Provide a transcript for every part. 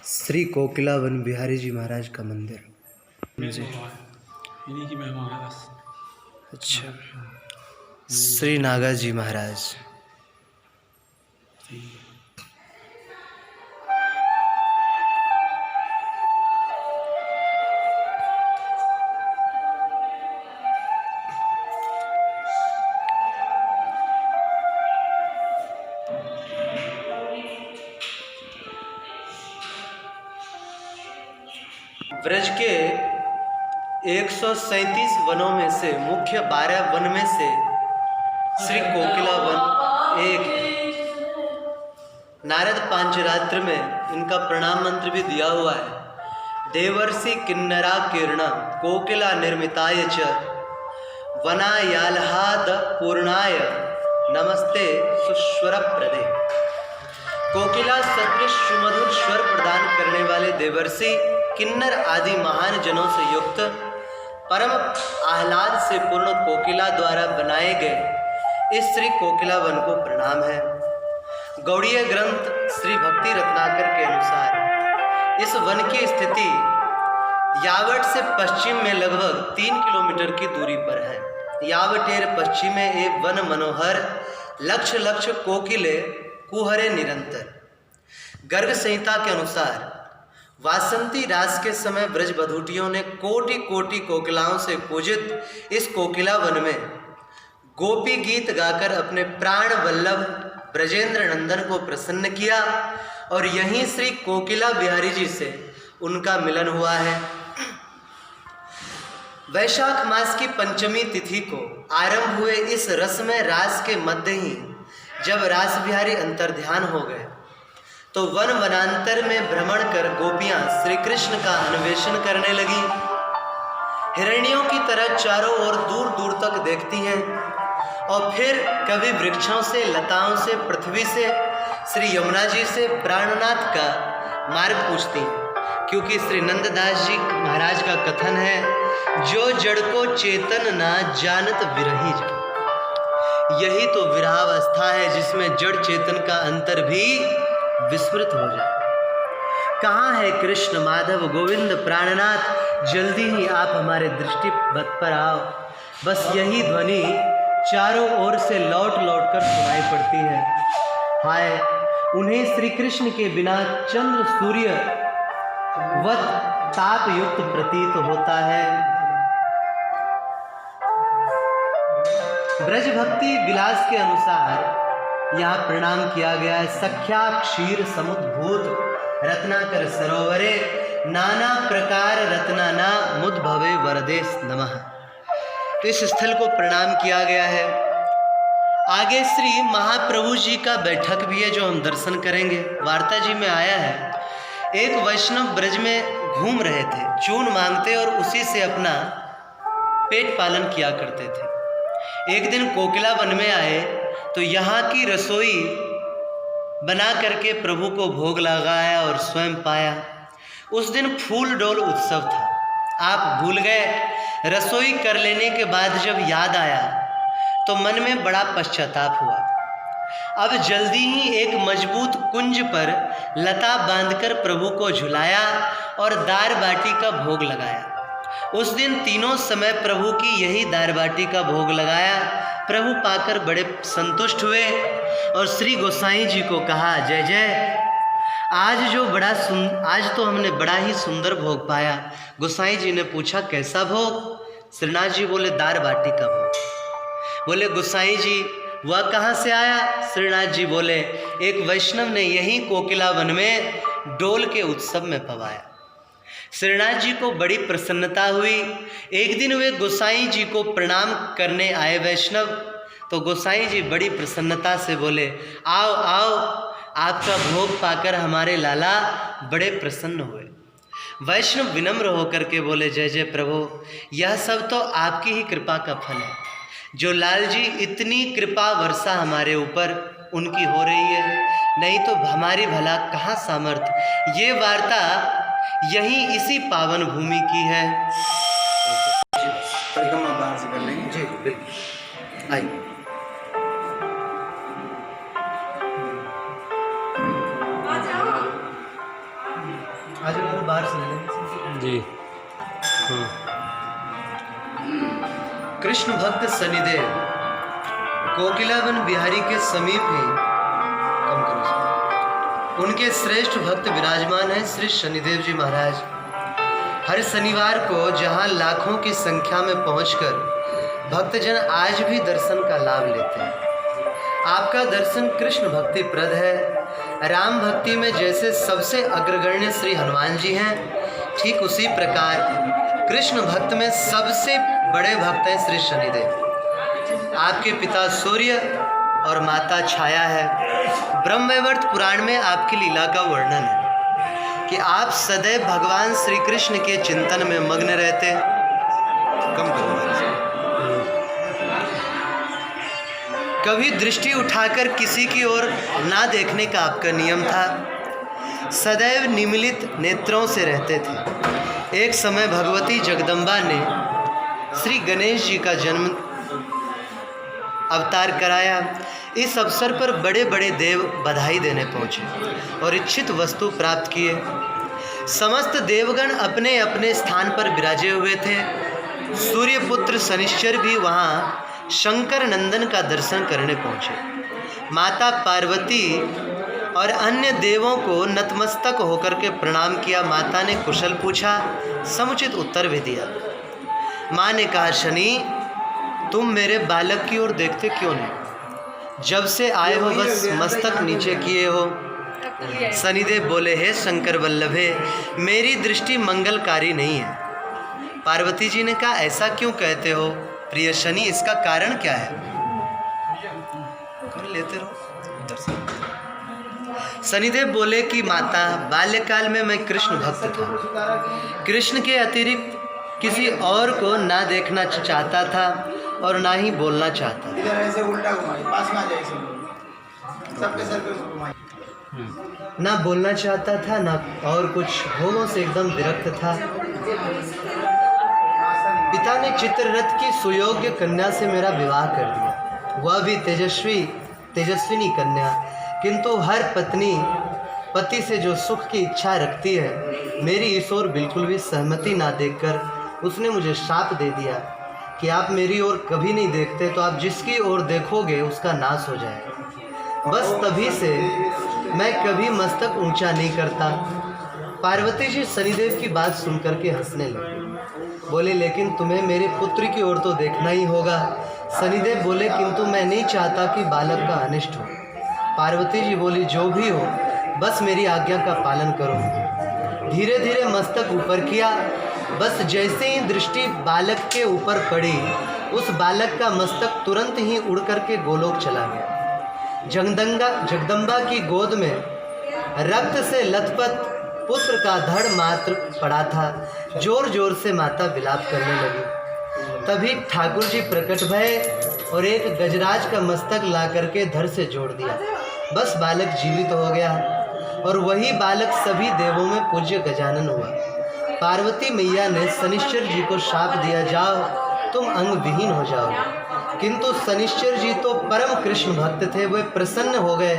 श्री कोकिला one Bihari ji महाराज का मंदिर। जी इन्हीं की महिमा है बस। अच्छा, श्री नागा जी महाराज। ब्रज के 137 वनों में से मुख्य 12 वन में से श्री कोकिला वन एक है। नारद पांचरात्र में इनका प्रणाम मंत्र भी दिया हुआ है। देवर्षि किन्नरा किरण कोकिला निर्मिताय च वनायालहाद पूर्णाय नमस्ते सुस्वर प्रदे। कोकिला सदृश सुमधुर स्वर प्रदान करने वाले देवर्षि किन्नर आदि महान जनों से युक्त परम आह्लाद से पूर्ण कोकिला द्वारा बनाए गए इस श्री कोकिला वन को प्रणाम है। गौड़ीय ग्रंथ श्री भक्ति रत्नाकर के अनुसार इस वन की स्थिति यावट से पश्चिम में लगभग 3 किलोमीटर की दूरी पर है। यावटेर पश्चिमे एवं वन मनोहर लक्ष लक्ष कोकिले कुहरे निरंतर। गर्ग संहिता के अनुसार वासंती रास के समय ब्रज बधूटियों ने कोटि कोटि कोकिलाओं से पूजित इस कोकिला वन में गोपी गीत गाकर अपने प्राण वल्लभ ब्रजेंद्र नंदन को प्रसन्न किया और यहीं श्री कोकिला बिहारी जी से उनका मिलन हुआ है। वैशाख मास की पंचमी तिथि को आरंभ हुए इस रसमय रास के मध्य ही जब रास बिहारी अंतर्ध्यान हो गए तो वन वनांतर में भ्रमण कर गोपियां श्री कृष्ण का अन्वेषण करने लगी। हिरण्यों की तरह चारों ओर दूर दूर तक देखती हैं और फिर कभी वृक्षों से, लताओं से, पृथ्वी से, श्री यमुना जी से प्राणनाथ का मार्ग पूछती हैं। क्योंकि श्री नंददास जी महाराज का कथन है, जो जड़ को चेतन ना जानत विरही जड़। यही तो विरहावस्था है जिसमें जड़ चेतन का अंतर भी विस्मृत हो जाए। कहाँ है कृष्ण, माधव, गोविंद, प्राणनाथ, जल्दी ही आप हमारे दृष्टिपथ पर आओ। बस यही ध्वनि चारों ओर से लौट लौट कर सुनाई पड़ती है। हाय, उन्हें श्री कृष्ण के बिना चंद्र सूर्य वत ताप युक्त प्रतीत होता है। ब्रज भक्ति विलास के अनुसार यहाँ प्रणाम किया गया है। सख्या क्षीर समुद्भूत रत्नाकर सरोवरे नाना प्रकार रत्नाना मुद्भवे वरदेश नमः। तो इस स्थल को प्रणाम किया गया है। आगे श्री महाप्रभु जी का बैठक भी है जो हम दर्शन करेंगे। वार्ता जी में आया है, एक वैष्णव ब्रज में घूम रहे थे, चून मांगते और उसी से अपना पेट पालन किया करते थे। एक दिन कोकिला वन में आए तो यहाँ की रसोई बना करके प्रभु को भोग लगाया और स्वयं पाया। उस दिन फूल डोल उत्सव था। आप भूल गए। रसोई कर लेने के बाद जब याद आया तो मन में बड़ा पश्चाताप हुआ। अब जल्दी ही एक मजबूत कुंज पर लता बांधकर प्रभु को झुलाया और दार बाटी का भोग लगाया। उस दिन तीनों समय प्रभु की यही दार बाटी का भोग लगाया। प्रभु पाकर बड़े संतुष्ट हुए और श्री गोसाई जी को कहा, जय जय, आज तो हमने बड़ा ही सुंदर भोग पाया। गोसाई जी ने पूछा, कैसा भोग? श्रीनाथ जी बोले, दार बाटी का भोग। बोले, गोसाई जी वह कहाँ से आया? श्रीनाथ जी बोले, एक वैष्णव ने यही कोकिला वन में डोल के उत्सव में पवाया। श्रीनाथ जी को बड़ी प्रसन्नता हुई। एक दिन वे गोसाई जी को प्रणाम करने आए वैष्णव, तो गोसाई जी बड़ी प्रसन्नता से बोले, आओ आओ, आपका भोग पाकर हमारे लाला बड़े प्रसन्न हुए। वैष्णव विनम्र होकर के बोले, जय जय प्रभु, यह सब तो आपकी ही कृपा का फल है। जो लाल जी इतनी कृपा वर्षा हमारे ऊपर उनकी हो रही है, नहीं तो हमारी भला कहाँ सामर्थ्य। ये वार्ता यहीं इसी पावन भूमि की है। परिक्रमा बाहर से कर लेंगे जी बिल्कुल, आइए। बाहर से ले लेंगे। जी। कृष्ण भक्त शनिदेव कोकिलावन बिहारी के समीप ही कम करो। उनके श्रेष्ठ भक्त विराजमान हैं श्री शनिदेव जी महाराज। हर शनिवार को जहां लाखों की संख्या में पहुंचकर भक्तजन आज भी दर्शन का लाभ लेते हैं। आपका दर्शन कृष्ण भक्ति प्रद है। राम भक्ति में जैसे सबसे अग्रगण्य श्री हनुमान जी हैं, ठीक उसी प्रकार कृष्ण भक्त में सबसे बड़े भक्त हैं श्री शनिदेव। आपके पिता सूर्य और माता छाया है। ब्रह्मवैवर्त पुराण में आपकी लीला का वर्णन है कि आप सदैव भगवान श्री कृष्ण के चिंतन में मग्न रहते। कम कभी दृष्टि उठाकर किसी की ओर ना देखने का आपका नियम था। सदैव निमीलित नेत्रों से रहते थे। एक समय भगवती जगदम्बा ने श्री गणेश जी का जन्म अवतार कराया। इस अवसर पर बड़े बड़े देव बधाई देने पहुँचे और इच्छित वस्तु प्राप्त किए। समस्त देवगण अपने अपने स्थान पर विराजे हुए थे। सूर्यपुत्र शनिश्चर भी वहाँ शंकर नंदन का दर्शन करने पहुँचे। माता पार्वती और अन्य देवों को नतमस्तक होकर के प्रणाम किया। माता ने कुशल पूछा, समुचित उत्तर भी दिया। माँ ने कहा, शनि तुम मेरे बालक की ओर देखते क्यों नहीं? जब से आए हो बस मस्तक नीचे किए हो। शनिदेव बोले, हे शंकर वल्लभे, मेरी दृष्टि मंगलकारी नहीं है। पार्वती जी ने कहा, ऐसा क्यों कहते हो प्रिय शनि, इसका कारण क्या है? लेते रहो दर्शन। शनिदेव बोले कि माता, बाल्यकाल में मैं कृष्ण भक्त था। कृष्ण के अतिरिक्त किसी और को ना देखना चाहता था और ना ही बोलना चाहता था। इधर ऐसे उल्टा घुमाइए, पास में आ जाइए सबके सर पे घुमाइए। ना बोलना चाहता था ना और कुछ, भोगों से एकदम विरक्त था। पिता ने चित्ररथ की सुयोग्य कन्या से मेरा विवाह कर दिया, वह भी तेजस्विनी कन्या। किंतु हर पत्नी पति से जो सुख की इच्छा रखती है, मेरी इस ओर बिल्कुल भी सहमति ना देखकर उसने मुझे शाप दे दिया कि आप मेरी ओर कभी नहीं देखते तो आप जिसकी ओर देखोगे उसका नाश हो जाएगा। बस तभी से मैं कभी मस्तक ऊंचा नहीं करता। पार्वती जी शनिदेव की बात सुनकर के हंसने लगे। बोले, लेकिन तुम्हें मेरे पुत्र की ओर तो देखना ही होगा। शनिदेव बोले, किंतु मैं नहीं चाहता कि बालक का अनिष्ट हो। पार्वती जी बोली, जो भी हो बस मेरी आज्ञा का पालन करो। धीरे धीरे मस्तक ऊपर किया। बस जैसे ही दृष्टि बालक के ऊपर पड़ी, उस बालक का मस्तक तुरंत ही उड़ करके गोलोक चला गया। जगदम्बा की गोद में रक्त से लथपथ पुत्र का धड़ मात्र पड़ा था। जोर जोर से माता विलाप करने लगी। तभी ठाकुर जी प्रकट भये और एक गजराज का मस्तक ला करके धड़ से जोड़ दिया। बस बालक जीवित हो गया और वही बालक सभी देवों में पूज्य गजानन हुआ। पार्वती मैया ने शनिश्चर जी को शाप दिया, जाओ तुम अंग विहीन हो जाओगे। किंतु शनिश्चर जी तो परम कृष्ण भक्त थे, वे प्रसन्न हो गए,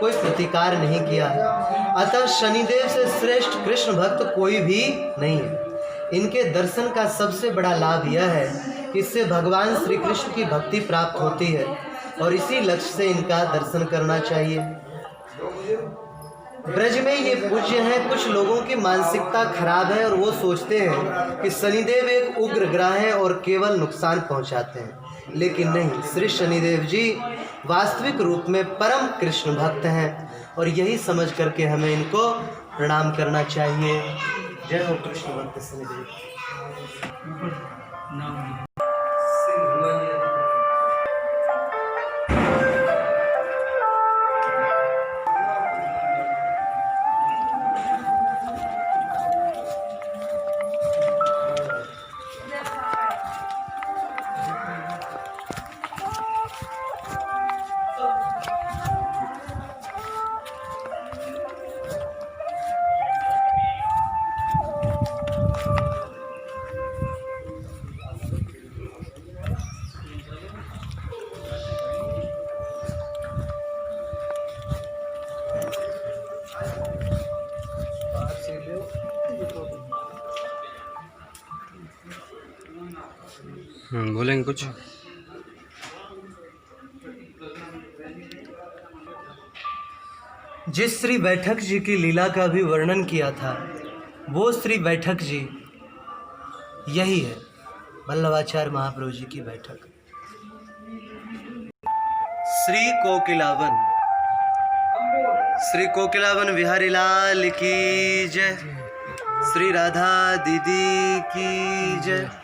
कोई प्रतिकार नहीं किया। अतः शनिदेव से श्रेष्ठ कृष्ण भक्त कोई भी नहीं है। इनके दर्शन का सबसे बड़ा लाभ यह है कि इससे भगवान श्री कृष्ण की भक्ति प्राप्त होती है और इसी लक्ष्य से इनका दर्शन करना चाहिए। ब्रज में ये पूज्य हैं। कुछ लोगों की मानसिकता खराब है और वो सोचते हैं कि शनिदेव एक उग्र ग्रह है और केवल नुकसान पहुंचाते हैं, लेकिन नहीं, श्री शनिदेव जी वास्तविक रूप में परम कृष्ण भक्त हैं और यही समझ करके हमें इनको प्रणाम करना चाहिए। जय हो कृष्ण भक्त शनिदेव। बोलेंगे कुछ? जिस श्री बैठक जी की लीला का भी वर्णन किया था, वो श्री बैठक जी यही है, वल्लभाचार्य महाप्रभु जी की बैठक। श्री कोकिलावन, श्री कोकिलावन बिहारी लाल की जय, श्री राधा दीदी की जय।